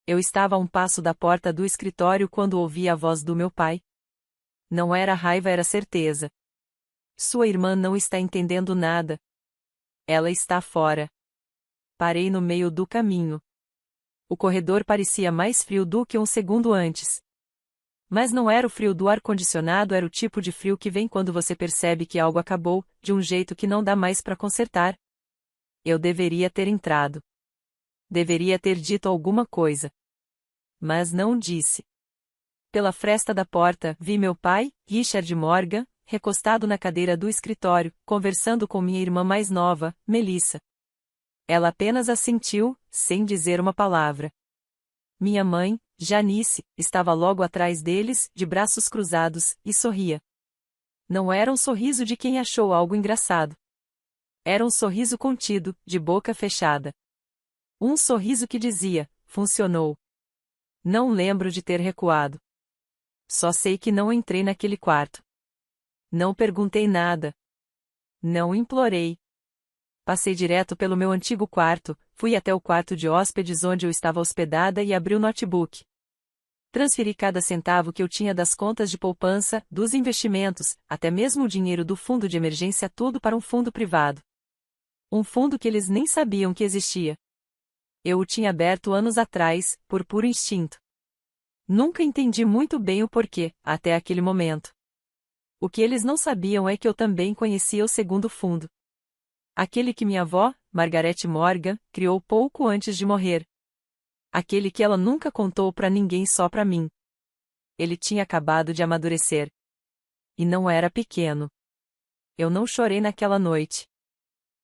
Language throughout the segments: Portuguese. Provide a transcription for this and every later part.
Eu estava a um passo da porta do escritório quando ouvi a voz do meu pai. Não era raiva, era certeza. Sua irmã não está entendendo nada. Ela está fora. Parei no meio do caminho. O corredor parecia mais frio do que um segundo antes. Mas não era o frio do ar-condicionado, era o tipo de frio que vem quando você percebe que algo acabou, de um jeito que não dá mais para consertar. Eu deveria ter entrado. Deveria ter dito alguma coisa. Mas não disse. Pela fresta da porta, vi meu pai, Richard Morgan, recostado na cadeira do escritório, conversando com minha irmã mais nova, Melissa. Ela apenas assentiu, sem dizer uma palavra. Minha mãe, Janice, estava logo atrás deles, de braços cruzados, e sorria. Não era um sorriso de quem achou algo engraçado. Era um sorriso contido, de boca fechada. Um sorriso que dizia: funcionou. Não lembro de ter recuado. Só sei que não entrei naquele quarto. Não perguntei nada. Não implorei. Passei direto pelo meu antigo quarto, fui até o quarto de hóspedes onde eu estava hospedada e abri o notebook. Transferi cada centavo que eu tinha das contas de poupança, dos investimentos, até mesmo o dinheiro do fundo de emergência, tudo para um fundo privado. Um fundo que eles nem sabiam que existia. Eu o tinha aberto anos atrás, por puro instinto. Nunca entendi muito bem o porquê, até aquele momento. O que eles não sabiam é que eu também conhecia o segundo fundo. Aquele que minha avó, Margaret Morgan, criou pouco antes de morrer. Aquele que ela nunca contou para ninguém, só para mim. Ele tinha acabado de amadurecer. E não era pequeno. Eu não chorei naquela noite.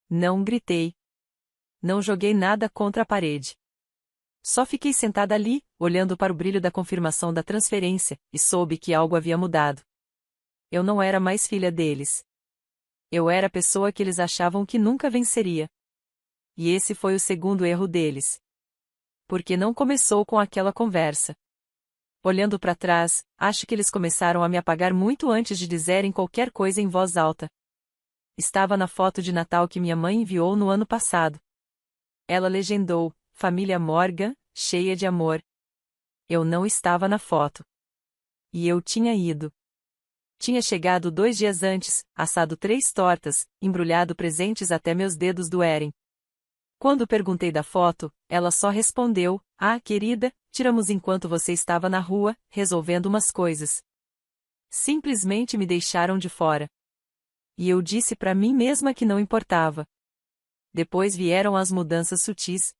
Não gritei. Não joguei nada contra a parede. Só fiquei sentada ali, olhando para o brilho da confirmação da transferência, e soube que algo havia mudado. Eu não era mais filha deles. Eu era a pessoa que eles achavam que nunca venceria. E esse foi o segundo erro deles. Porque não começou com aquela conversa. Olhando para trás, acho que eles começaram a me apagar muito antes de dizerem qualquer coisa em voz alta. Estava na foto de Natal que minha mãe enviou no ano passado. Ela legendou: Família Morgan, cheia de amor. Eu não estava na foto. E eu tinha ido. Tinha chegado 2 dias antes, assado 3 tortas, embrulhado presentes até meus dedos doerem. Quando perguntei da foto, ela só respondeu: ah, querida, tiramos enquanto você estava na rua, resolvendo umas coisas. Simplesmente me deixaram de fora. E eu disse para mim mesma que não importava. Depois vieram as mudanças sutis.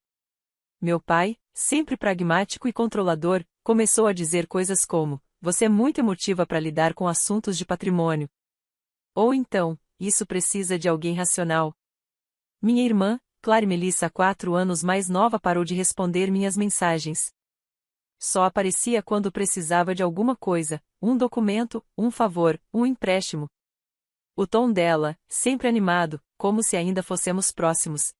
Meu pai, sempre pragmático e controlador, começou a dizer coisas como: você é muito emotiva para lidar com assuntos de patrimônio. Ou então: isso precisa de alguém racional. Minha irmã, Claire Melissa, 4 anos mais nova, parou de responder minhas mensagens. Só aparecia quando precisava de alguma coisa, um documento, um favor, um empréstimo. O tom dela, sempre animado, como se ainda fossemos próximos.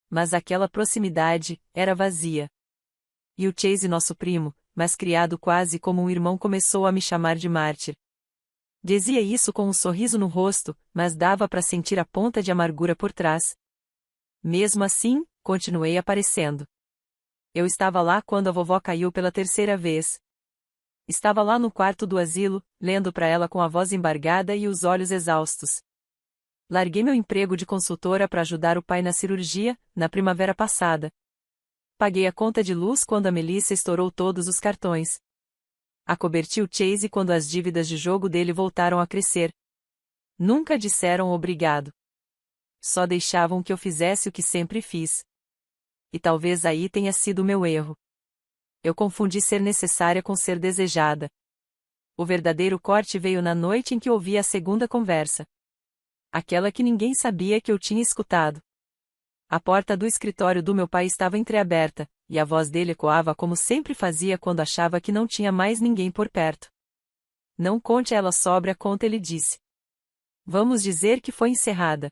Mas aquela proximidade era vazia. E o Chase, nosso primo, mas criado quase como um irmão, começou a me chamar de mártir. Dizia isso com um sorriso no rosto, mas dava para sentir a ponta de amargura por trás. Mesmo assim, continuei aparecendo. Eu estava lá quando a vovó caiu pela 3ª vez. Estava lá no quarto do asilo, lendo para ela com a voz embargada e os olhos exaustos. Larguei meu emprego de consultora para ajudar o pai na cirurgia, na primavera passada. Paguei a conta de luz quando a Melissa estourou todos os cartões. Acoberti o Chase quando as dívidas de jogo dele voltaram a crescer. Nunca disseram obrigado. Só deixavam que eu fizesse o que sempre fiz. E talvez aí tenha sido o meu erro. Eu confundi ser necessária com ser desejada. O verdadeiro corte veio na noite em que ouvi a segunda conversa. Aquela que ninguém sabia que eu tinha escutado. A porta do escritório do meu pai estava entreaberta, e a voz dele ecoava como sempre fazia quando achava que não tinha mais ninguém por perto. Não conte a ela sobre a conta, ele disse. Vamos dizer que foi encerrada.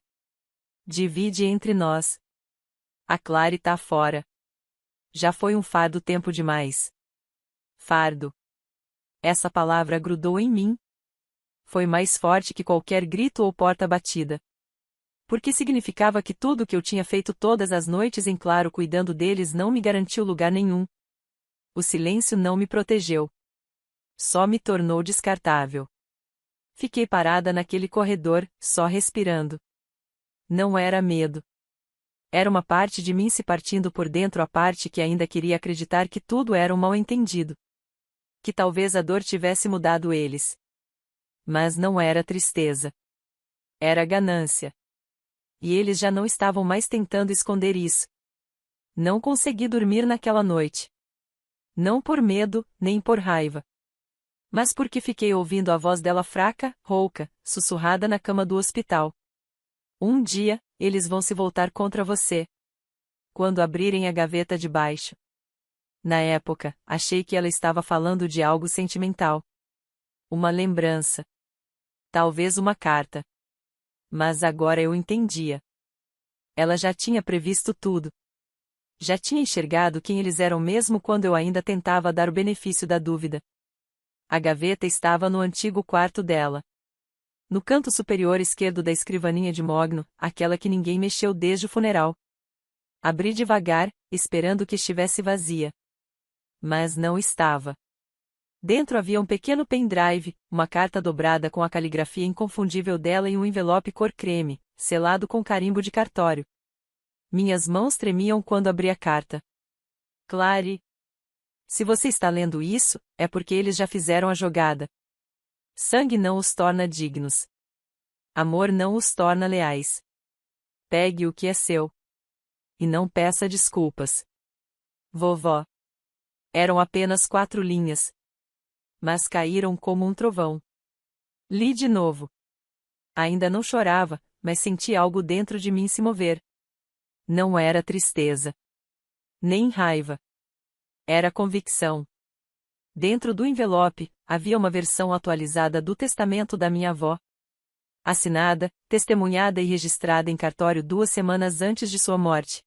Divide entre nós. A Clary tá fora. Já foi um fardo tempo demais. Fardo. Essa palavra grudou em mim. Foi mais forte que qualquer grito ou porta batida. Porque significava que tudo o que eu tinha feito todas as noites em claro cuidando deles não me garantiu lugar nenhum. O silêncio não me protegeu. Só me tornou descartável. Fiquei parada naquele corredor, só respirando. Não era medo. Era uma parte de mim se partindo por dentro, a parte que ainda queria acreditar que tudo era um mal-entendido. Que talvez a dor tivesse mudado eles. Mas não era tristeza. Era ganância. E eles já não estavam mais tentando esconder isso. Não consegui dormir naquela noite. Não por medo, nem por raiva. Mas porque fiquei ouvindo a voz dela fraca, rouca, sussurrada na cama do hospital. Um dia, eles vão se voltar contra você. Quando abrirem a gaveta de baixo. Na época, achei que ela estava falando de algo sentimental. Uma lembrança. Talvez uma carta. Mas agora eu entendia. Ela já tinha previsto tudo. Já tinha enxergado quem eles eram mesmo quando eu ainda tentava dar o benefício da dúvida. A gaveta estava no antigo quarto dela. No canto superior esquerdo da escrivaninha de mogno, aquela que ninguém mexeu desde o funeral. Abri devagar, esperando que estivesse vazia. Mas não estava. Dentro havia um pequeno pendrive, uma carta dobrada com a caligrafia inconfundível dela e um envelope cor creme, selado com carimbo de cartório. Minhas mãos tremiam quando abri a carta. Clary. Se você está lendo isso, é porque eles já fizeram a jogada. Sangue não os torna dignos. Amor não os torna leais. Pegue o que é seu. E não peça desculpas. Vovó. Eram apenas 4 linhas. Mas caíram como um trovão. Li de novo. Ainda não chorava, mas senti algo dentro de mim se mover. Não era tristeza. Nem raiva. Era convicção. Dentro do envelope, havia uma versão atualizada do testamento da minha avó. Assinada, testemunhada e registrada em cartório 2 semanas antes de sua morte.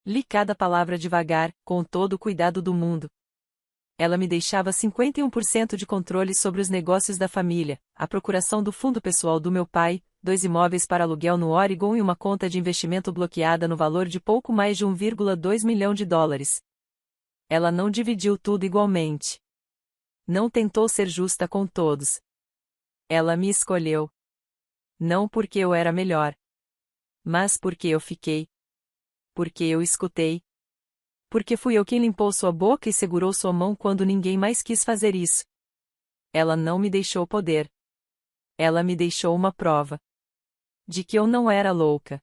Li cada palavra devagar, com todo o cuidado do mundo. Ela me deixava 51% de controle sobre os negócios da família, a procuração do fundo pessoal do meu pai, 2 imóveis para aluguel no Oregon e uma conta de investimento bloqueada no valor de pouco mais de 1,2 milhão de dólares. Ela não dividiu tudo igualmente. Não tentou ser justa com todos. Ela me escolheu. Não porque eu era melhor. Mas porque eu fiquei. Porque eu escutei. Porque fui eu quem limpou sua boca e segurou sua mão quando ninguém mais quis fazer isso. Ela não me deixou poder. Ela me deixou uma prova. De que eu não era louca.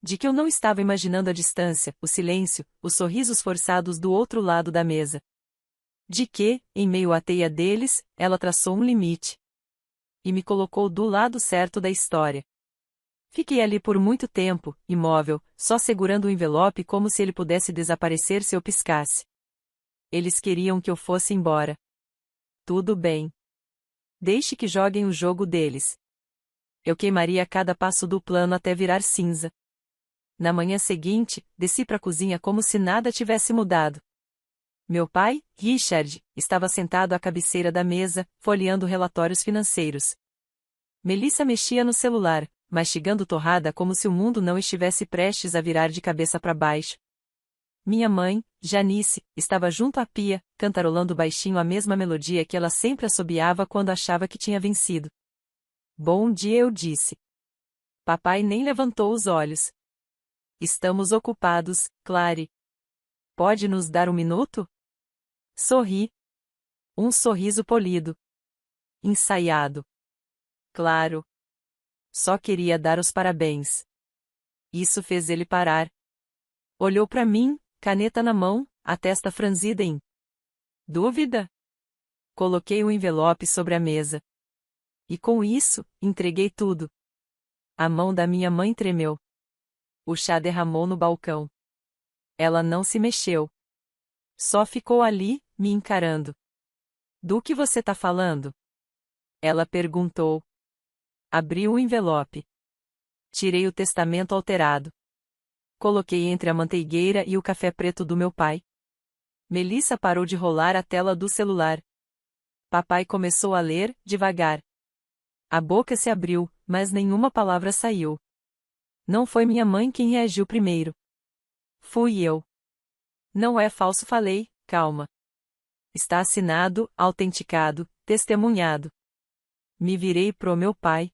De que eu não estava imaginando a distância, o silêncio, os sorrisos forçados do outro lado da mesa. De que, em meio à teia deles, ela traçou um limite. E me colocou do lado certo da história. Fiquei ali por muito tempo, imóvel, só segurando o envelope como se ele pudesse desaparecer se eu piscasse. Eles queriam que eu fosse embora. Tudo bem. Deixe que joguem o jogo deles. Eu queimaria cada passo do plano até virar cinza. Na manhã seguinte, desci para a cozinha como se nada tivesse mudado. Meu pai, Richard, estava sentado à cabeceira da mesa, folheando relatórios financeiros. Melissa mexia no celular, mastigando torrada como se o mundo não estivesse prestes a virar de cabeça para baixo. Minha mãe, Janice, estava junto à pia, cantarolando baixinho a mesma melodia que ela sempre assobiava quando achava que tinha vencido. Bom dia, eu disse. Papai nem levantou os olhos. Estamos ocupados, Clary. Pode nos dar um minuto? Sorri. Um sorriso polido. Ensaiado. Claro. Só queria dar os parabéns. Isso fez ele parar. Olhou para mim, caneta na mão, a testa franzida em dúvida? Coloquei o envelope sobre a mesa. E com isso, entreguei tudo. A mão da minha mãe tremeu. O chá derramou no balcão. Ela não se mexeu. Só ficou ali, me encarando. Do que você tá falando? Ela perguntou. Abri o envelope. Tirei o testamento alterado. Coloquei entre a manteigueira e o café preto do meu pai. Melissa parou de rolar a tela do celular. Papai começou a ler, devagar. A boca se abriu, mas nenhuma palavra saiu. Não foi minha mãe quem reagiu primeiro. Fui eu. Não é falso, falei, calma. Está assinado, autenticado, testemunhado. Me virei pro meu pai.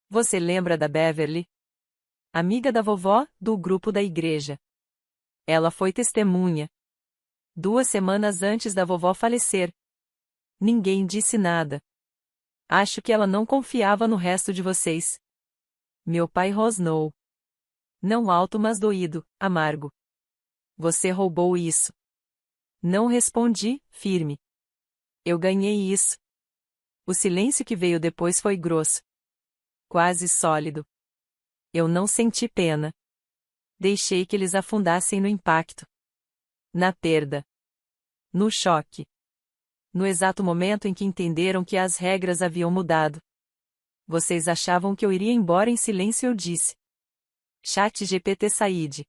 Você lembra da Beverly? Amiga da vovó, do grupo da igreja. Ela foi testemunha. 2 semanas antes da vovó falecer. Ninguém disse nada. Acho que ela não confiava no resto de vocês. Meu pai rosnou. Não alto, mas doído, amargo. Você roubou isso. Não respondi, firme. Eu ganhei isso. O silêncio que veio depois foi grosso. Quase sólido. Eu não senti pena. Deixei que eles afundassem no impacto. Na perda. No choque. No exato momento em que entenderam que as regras haviam mudado. Vocês achavam que eu iria embora em silêncio, eu disse. ChatGPT Said.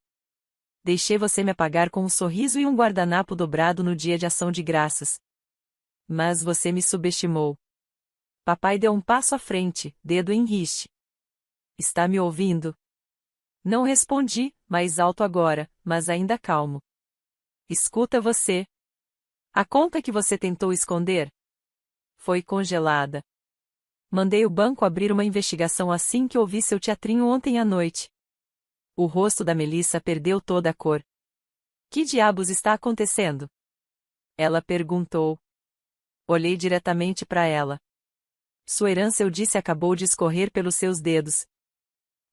Deixei você me apagar com um sorriso e um guardanapo dobrado no dia de ação de graças. Mas você me subestimou. Papai deu um passo à frente, dedo em riste. Está me ouvindo? Não respondi, mais alto agora, mas ainda calmo. Escuta você. A conta que você tentou esconder? Foi congelada. Mandei o banco abrir uma investigação assim que ouvi seu teatrinho ontem à noite. O rosto da Melissa perdeu toda a cor. Que diabos está acontecendo? Ela perguntou. Olhei diretamente para ela. Sua herança, eu disse, acabou de escorrer pelos seus dedos.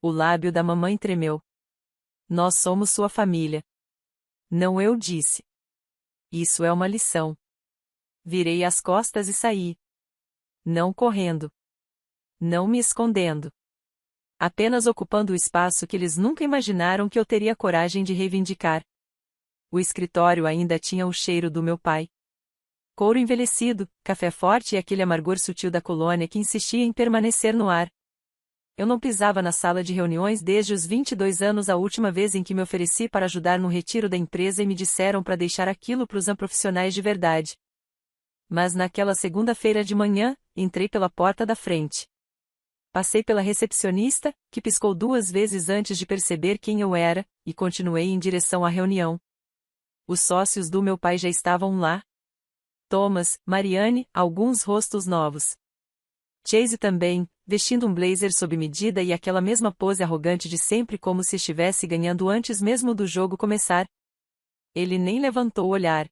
O lábio da mamãe tremeu. Nós somos sua família. Não, eu disse. Isso é uma lição. Virei as costas e saí. Não correndo. Não me escondendo. Apenas ocupando o espaço que eles nunca imaginaram que eu teria coragem de reivindicar. O escritório ainda tinha o cheiro do meu pai. Couro envelhecido, café forte e aquele amargor sutil da colônia que insistia em permanecer no ar. Eu não pisava na sala de reuniões desde os 22 anos, a última vez em que me ofereci para ajudar no retiro da empresa e me disseram para deixar aquilo para os profissionais de verdade. Mas naquela segunda-feira de manhã, entrei pela porta da frente. Passei pela recepcionista, que piscou 2 vezes antes de perceber quem eu era, e continuei em direção à reunião. Os sócios do meu pai já estavam lá. Thomas, Marianne, alguns rostos novos. Chase também, vestindo um blazer sob medida e aquela mesma pose arrogante de sempre, como se estivesse ganhando antes mesmo do jogo começar. Ele nem levantou o olhar.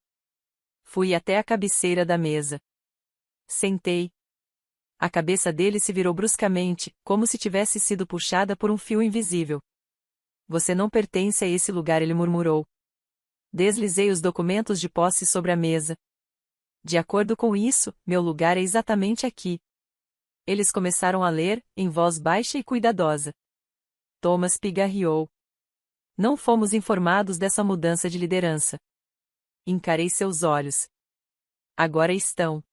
Fui até a cabeceira da mesa. Sentei. A cabeça dele se virou bruscamente, como se tivesse sido puxada por um fio invisível. Você não pertence a esse lugar, ele murmurou. Deslizei os documentos de posse sobre a mesa. De acordo com isso, meu lugar é exatamente aqui. Eles começaram a ler, em voz baixa e cuidadosa. Thomas pigarreou. Não fomos informados dessa mudança de liderança. Encarei seus olhos. Agora estão.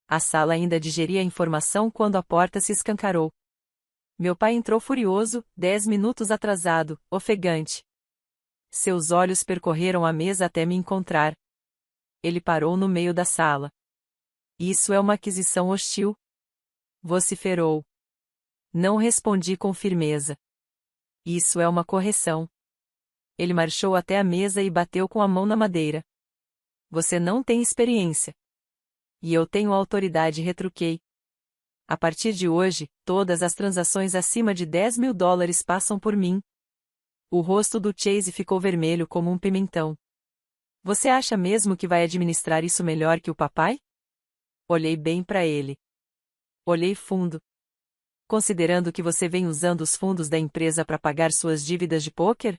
A sala ainda digeria a informação quando a porta se escancarou. Meu pai entrou furioso, 10 minutos atrasado, ofegante. Seus olhos percorreram a mesa até me encontrar. Ele parou no meio da sala. Isso é uma aquisição hostil? Vociferou. Não respondi com firmeza. Isso é uma correção. Ele marchou até a mesa e bateu com a mão na madeira. Você não tem experiência. E eu tenho autoridade, retruquei. A partir de hoje, todas as transações acima de $10.000 passam por mim. O rosto do Chase ficou vermelho como um pimentão. Você acha mesmo que vai administrar isso melhor que o papai? Olhei bem para ele. Olhei fundo. Considerando que você vem usando os fundos da empresa para pagar suas dívidas de pôquer?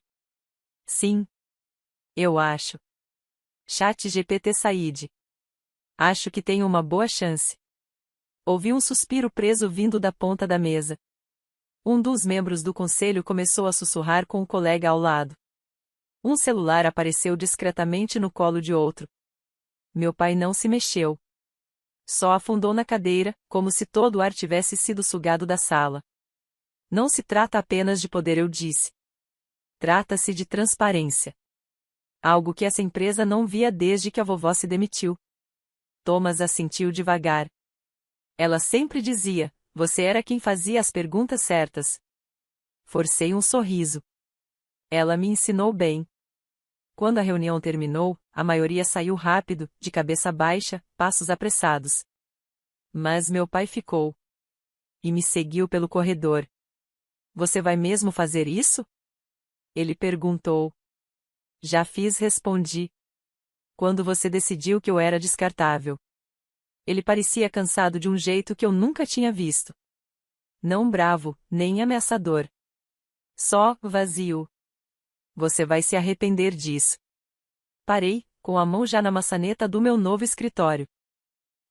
Sim. Eu acho. ChatGPT Said. Acho que tenho uma boa chance. Ouvi um suspiro preso vindo da ponta da mesa. Um dos membros do conselho começou a sussurrar com o colega ao lado. Um celular apareceu discretamente no colo de outro. Meu pai não se mexeu. Só afundou na cadeira, como se todo o ar tivesse sido sugado da sala. Não se trata apenas de poder, eu disse. Trata-se de transparência. Algo que essa empresa não via desde que a vovó se demitiu. Thomas assentiu devagar. Ela sempre dizia, você era quem fazia as perguntas certas. Forcei um sorriso. Ela me ensinou bem. Quando a reunião terminou, a maioria saiu rápido, de cabeça baixa, passos apressados. Mas meu pai ficou. E me seguiu pelo corredor. Você vai mesmo fazer isso? Ele perguntou. Já fiz, respondi. Quando você decidiu que eu era descartável. Ele parecia cansado de um jeito que eu nunca tinha visto. Não bravo, nem ameaçador. Só vazio. Você vai se arrepender disso. Parei, com a mão já na maçaneta do meu novo escritório.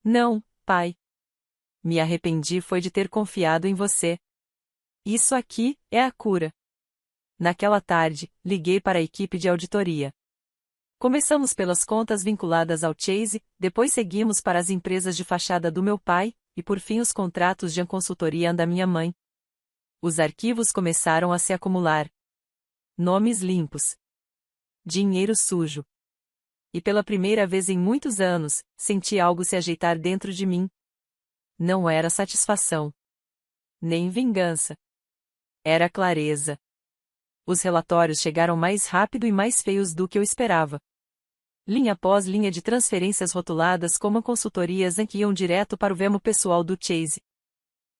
Não, pai. Me arrependi foi de ter confiado em você. Isso aqui é a cura. Naquela tarde, liguei para a equipe de auditoria. Começamos pelas contas vinculadas ao Chase, depois seguimos para as empresas de fachada do meu pai, e por fim os contratos de consultoria da minha mãe. Os arquivos começaram a se acumular. Nomes limpos. Dinheiro sujo. E pela primeira vez em muitos anos, senti algo se ajeitar dentro de mim. Não era satisfação. Nem vingança. Era clareza. Os relatórios chegaram mais rápido e mais feios do que eu esperava. Linha após linha de transferências rotuladas como consultorias em que iam direto para o Vemo pessoal do Chase.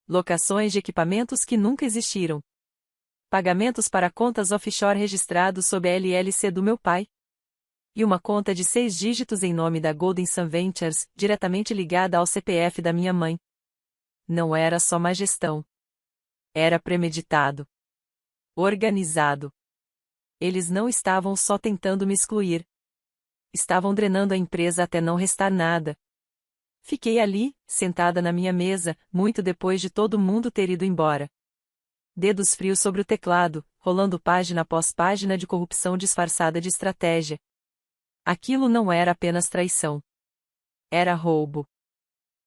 Locações de equipamentos que nunca existiram. Pagamentos para contas offshore registrados sob a LLC do meu pai. E uma conta de 6 dígitos em nome da Golden Sun Ventures, diretamente ligada ao CPF da minha mãe. Não era só má gestão. Era premeditado. Organizado. Eles não estavam só tentando me excluir. Estavam drenando a empresa até não restar nada. Fiquei ali, sentada na minha mesa, muito depois de todo mundo ter ido embora. Dedos frios sobre o teclado, rolando página após página de corrupção disfarçada de estratégia. Aquilo não era apenas traição. Era roubo.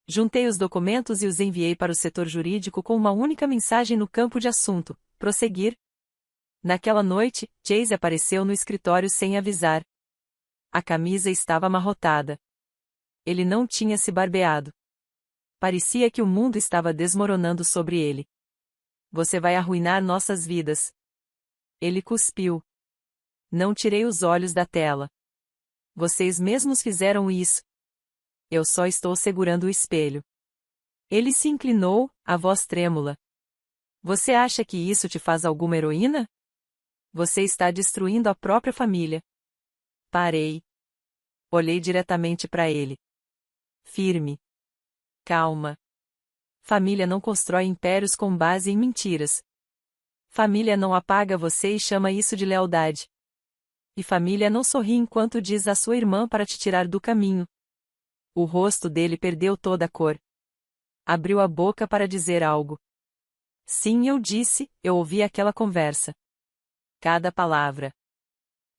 Juntei os documentos e os enviei para o setor jurídico com uma única mensagem no campo de assunto: prosseguir. Naquela noite, Chase apareceu no escritório sem avisar. A camisa estava amarrotada. Ele não tinha se barbeado. Parecia que o mundo estava desmoronando sobre ele. Você vai arruinar nossas vidas. Ele cuspiu. Não tirei os olhos da tela. Vocês mesmos fizeram isso. Eu só estou segurando o espelho. Ele se inclinou, a voz trêmula. Você acha que isso te faz alguma heroína? Você está destruindo a própria família. Parei. Olhei diretamente para ele. Firme. Calma. Família não constrói impérios com base em mentiras. Família não apaga você e chama isso de lealdade. E família não sorri enquanto diz à sua irmã para te tirar do caminho. O rosto dele perdeu toda a cor. Abriu a boca para dizer algo. Sim, eu disse, eu ouvi aquela conversa. Cada palavra.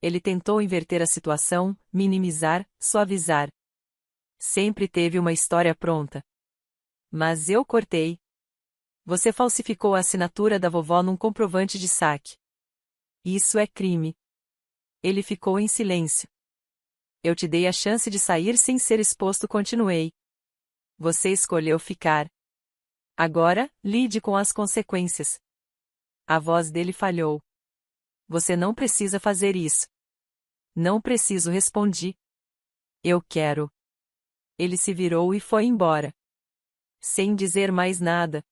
Ele tentou inverter a situação, minimizar, suavizar. Sempre teve uma história pronta. Mas eu cortei. Você falsificou a assinatura da vovó num comprovante de saque. Isso é crime. Ele ficou em silêncio. Eu te dei a chance de sair sem ser exposto, continuei. Você escolheu ficar. Agora, lide com as consequências. A voz dele falhou. Você não precisa fazer isso. Não preciso, respondi. Eu quero. Ele se virou e foi embora. Sem dizer mais nada.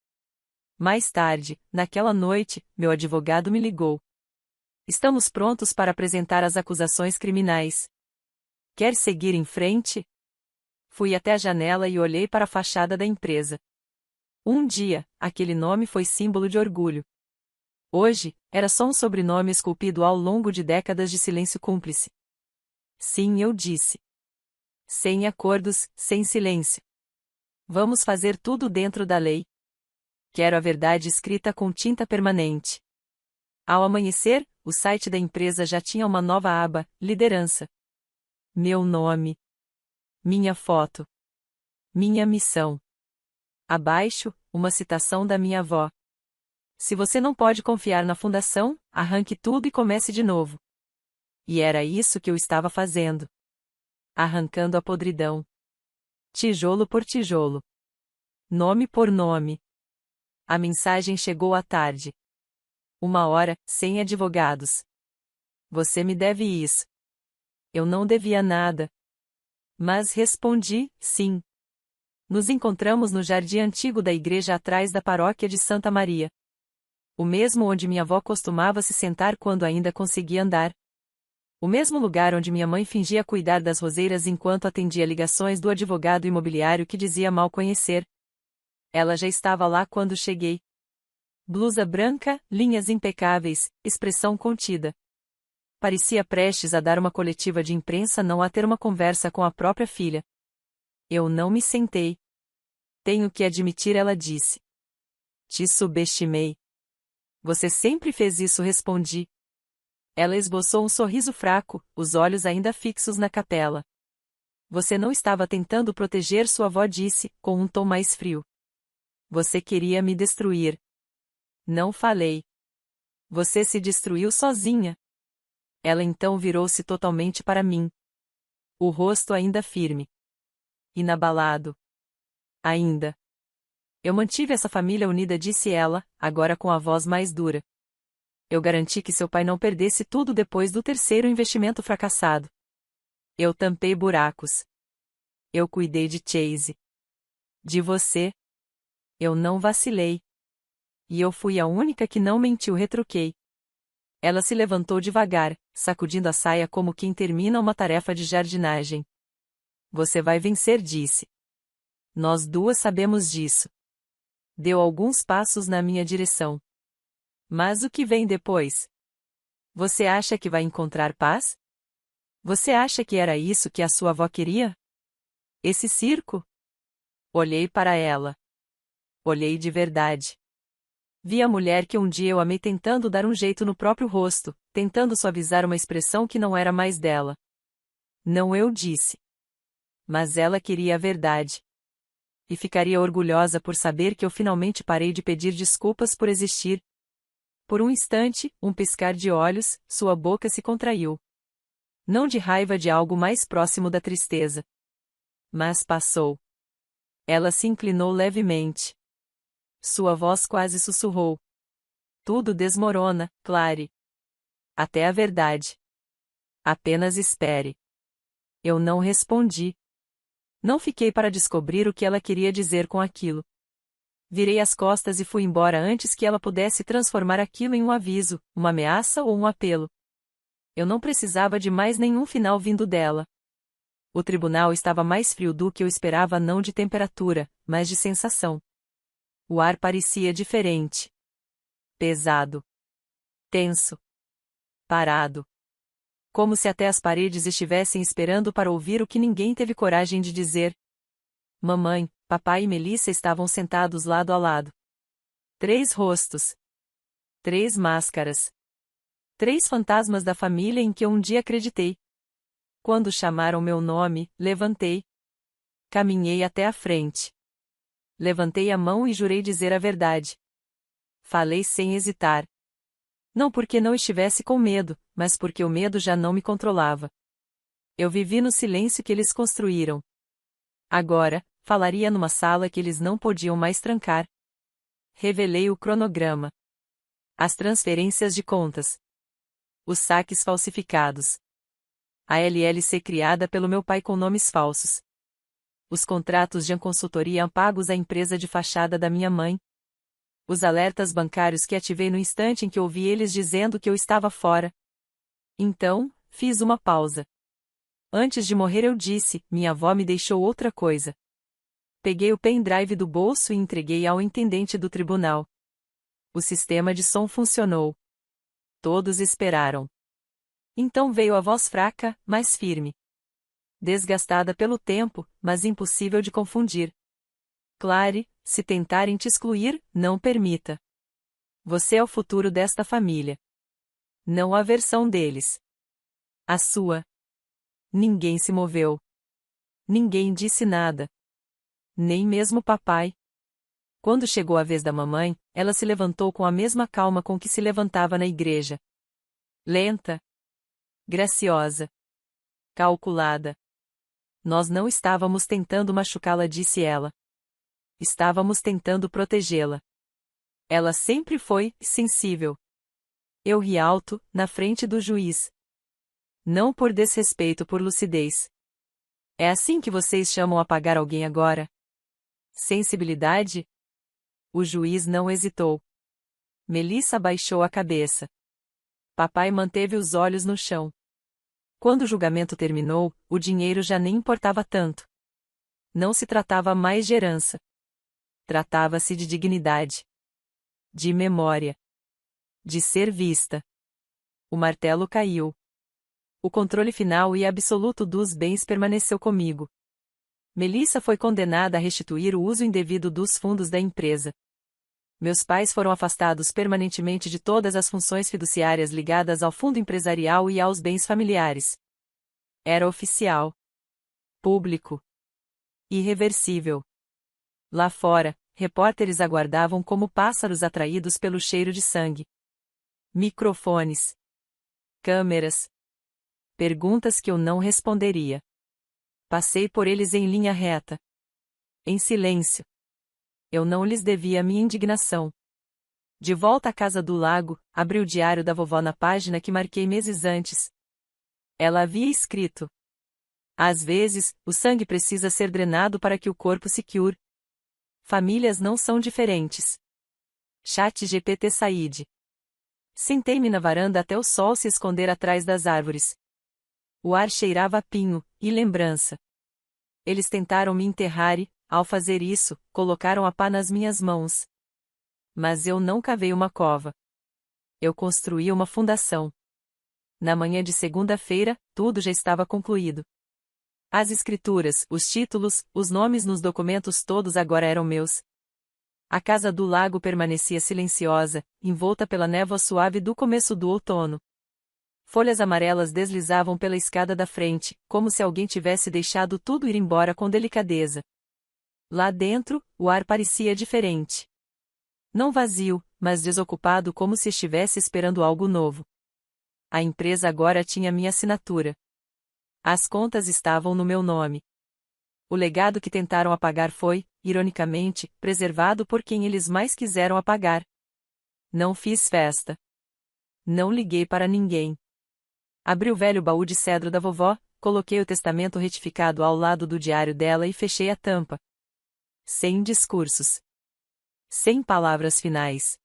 Mais tarde, naquela noite, meu advogado me ligou. Estamos prontos para apresentar as acusações criminais. Quer seguir em frente? Fui até a janela e olhei para a fachada da empresa. Um dia, aquele nome foi símbolo de orgulho. Hoje, era só um sobrenome esculpido ao longo de décadas de silêncio cúmplice. Sim, eu disse. Sem acordos, sem silêncio. Vamos fazer tudo dentro da lei. Quero a verdade escrita com tinta permanente. Ao amanhecer, o site da empresa já tinha uma nova aba, Liderança. Meu nome. Minha foto. Minha missão. Abaixo, uma citação da minha avó. Se você não pode confiar na fundação, arranque tudo e comece de novo. E era isso que eu estava fazendo. Arrancando a podridão. Tijolo por tijolo. Nome por nome. A mensagem chegou à tarde. 1 hora, sem advogados. Você me deve isso. Eu não devia nada. Mas respondi, sim. Nos encontramos no jardim antigo da igreja atrás da paróquia de Santa Maria. O mesmo onde minha avó costumava se sentar quando ainda conseguia andar. O mesmo lugar onde minha mãe fingia cuidar das roseiras enquanto atendia ligações do advogado imobiliário que dizia mal conhecer. Ela já estava lá quando cheguei. Blusa branca, linhas impecáveis, expressão contida. Parecia prestes a dar uma coletiva de imprensa, não a ter uma conversa com a própria filha. Eu não me sentei. Tenho que admitir, ela disse. Te subestimei. Você sempre fez isso, respondi. Ela esboçou um sorriso fraco, os olhos ainda fixos na capela. Você não estava tentando proteger sua avó, disse, com um tom mais frio. Você queria me destruir. Não falei. Você se destruiu sozinha. Ela então virou-se totalmente para mim. O rosto ainda firme. Inabalado. Ainda. Eu mantive essa família unida, disse ela, agora com a voz mais dura. Eu garanti que seu pai não perdesse tudo depois do terceiro investimento fracassado. Eu tampei buracos. Eu cuidei de Chase. De você. Eu não vacilei. E eu fui a única que não mentiu, retruquei. Ela se levantou devagar, sacudindo a saia como quem termina uma tarefa de jardinagem. Você vai vencer, disse. Nós duas sabemos disso. Deu alguns passos na minha direção. Mas o que vem depois? Você acha que vai encontrar paz? Você acha que era isso que a sua avó queria? Esse circo? Olhei para ela. Olhei de verdade. Vi a mulher que um dia eu amei tentando dar um jeito no próprio rosto, tentando suavizar uma expressão que não era mais dela. Não, eu disse. Mas ela queria a verdade. E ficaria orgulhosa por saber que eu finalmente parei de pedir desculpas por existir. Por um instante, um piscar de olhos, sua boca se contraiu. Não de raiva, de algo mais próximo da tristeza. Mas passou. Ela se inclinou levemente. Sua voz quase sussurrou. Tudo desmorona, Clary. Até a verdade. Apenas espere. Eu não respondi. Não fiquei para descobrir o que ela queria dizer com aquilo. Virei as costas e fui embora antes que ela pudesse transformar aquilo em um aviso, uma ameaça ou um apelo. Eu não precisava de mais nenhum final vindo dela. O tribunal estava mais frio do que eu esperava, não de temperatura, mas de sensação. O ar parecia diferente. Pesado. Tenso. Parado. Como se até as paredes estivessem esperando para ouvir o que ninguém teve coragem de dizer. Mamãe, papai e Melissa estavam sentados lado a lado. 3 rostos. 3 máscaras. 3 fantasmas da família em que eu um dia acreditei. Quando chamaram meu nome, levantei. Caminhei até a frente. Levantei a mão e jurei dizer a verdade. Falei sem hesitar. Não porque não estivesse com medo, mas porque o medo já não me controlava. Eu vivi no silêncio que eles construíram. Agora, falaria numa sala que eles não podiam mais trancar. Revelei o cronograma. As transferências de contas. Os saques falsificados. A LLC criada pelo meu pai com nomes falsos. Os contratos de consultoria pagos à empresa de fachada da minha mãe. Os alertas bancários que ativei no instante em que ouvi eles dizendo que eu estava fora. Então, fiz uma pausa. Antes de morrer eu disse, minha avó me deixou outra coisa. Peguei o pendrive do bolso e entreguei ao intendente do tribunal. O sistema de som funcionou. Todos esperaram. Então veio a voz fraca, mas firme. Desgastada pelo tempo, mas impossível de confundir. Clary, se tentarem te excluir, não permita. Você é o futuro desta família. Não a versão deles. A sua. Ninguém se moveu. Ninguém disse nada. Nem mesmo papai. Quando chegou a vez da mamãe, ela se levantou com a mesma calma com que se levantava na igreja. Lenta. Graciosa. Calculada. Nós não estávamos tentando machucá-la, disse ela. Estávamos tentando protegê-la. Ela sempre foi sensível. Eu ri alto, na frente do juiz. Não por desrespeito, por lucidez. É assim que vocês chamam apagar alguém agora? Sensibilidade? O juiz não hesitou. Melissa baixou a cabeça. Papai manteve os olhos no chão. Quando o julgamento terminou, o dinheiro já nem importava tanto. Não se tratava mais de herança. Tratava-se de dignidade. De memória. De ser vista. O martelo caiu. O controle final e absoluto dos bens permaneceu comigo. Melissa foi condenada a restituir o uso indevido dos fundos da empresa. Meus pais foram afastados permanentemente de todas as funções fiduciárias ligadas ao fundo empresarial e aos bens familiares. Era oficial. Público. Irreversível. Lá fora, repórteres aguardavam como pássaros atraídos pelo cheiro de sangue. Microfones. Câmeras. Perguntas que eu não responderia. Passei por eles em linha reta. Em silêncio. Eu não lhes devia minha indignação. De volta à casa do lago, abri o diário da vovó na página que marquei meses antes. Ela havia escrito: às vezes, o sangue precisa ser drenado para que o corpo se cure. Famílias não são diferentes. ChatGPT Said. Sentei-me na varanda até o sol se esconder atrás das árvores. O ar cheirava a pinho, e lembrança. Eles tentaram me enterrar e, ao fazer isso, colocaram a pá nas minhas mãos. Mas eu não cavei uma cova. Eu construí uma fundação. Na manhã de segunda-feira, tudo já estava concluído. As escrituras, os títulos, os nomes nos documentos todos agora eram meus. A casa do lago permanecia silenciosa, envolta pela névoa suave do começo do outono. Folhas amarelas deslizavam pela escada da frente, como se alguém tivesse deixado tudo ir embora com delicadeza. Lá dentro, o ar parecia diferente. Não vazio, mas desocupado, como se estivesse esperando algo novo. A empresa agora tinha minha assinatura. As contas estavam no meu nome. O legado que tentaram apagar foi, ironicamente, preservado por quem eles mais quiseram apagar. Não fiz festa. Não liguei para ninguém. Abri o velho baú de cedro da vovó, coloquei o testamento retificado ao lado do diário dela e fechei a tampa. Sem discursos. Sem palavras finais.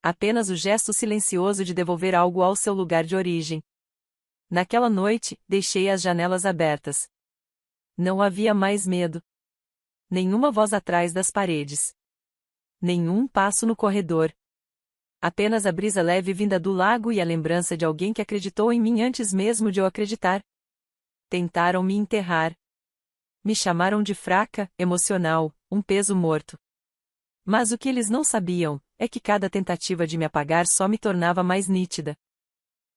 Apenas o gesto silencioso de devolver algo ao seu lugar de origem. Naquela noite, deixei as janelas abertas. Não havia mais medo. Nenhuma voz atrás das paredes. Nenhum passo no corredor. Apenas a brisa leve vinda do lago e a lembrança de alguém que acreditou em mim antes mesmo de eu acreditar. Tentaram me enterrar. Me chamaram de fraca, emocional, um peso morto. Mas o que eles não sabiam é que cada tentativa de me apagar só me tornava mais nítida.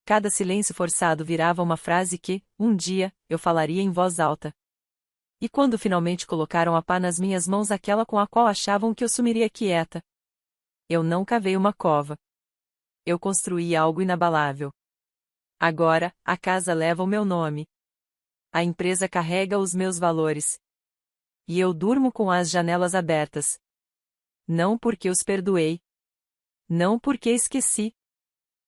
Cada silêncio forçado virava uma frase que, um dia, eu falaria em voz alta. E quando finalmente colocaram a pá nas minhas mãos, aquela com a qual achavam que eu sumiria quieta, eu não cavei uma cova. Eu construí algo inabalável. Agora, a casa leva o meu nome. A empresa carrega os meus valores. E eu durmo com as janelas abertas. Não porque os perdoei. Não porque esqueci.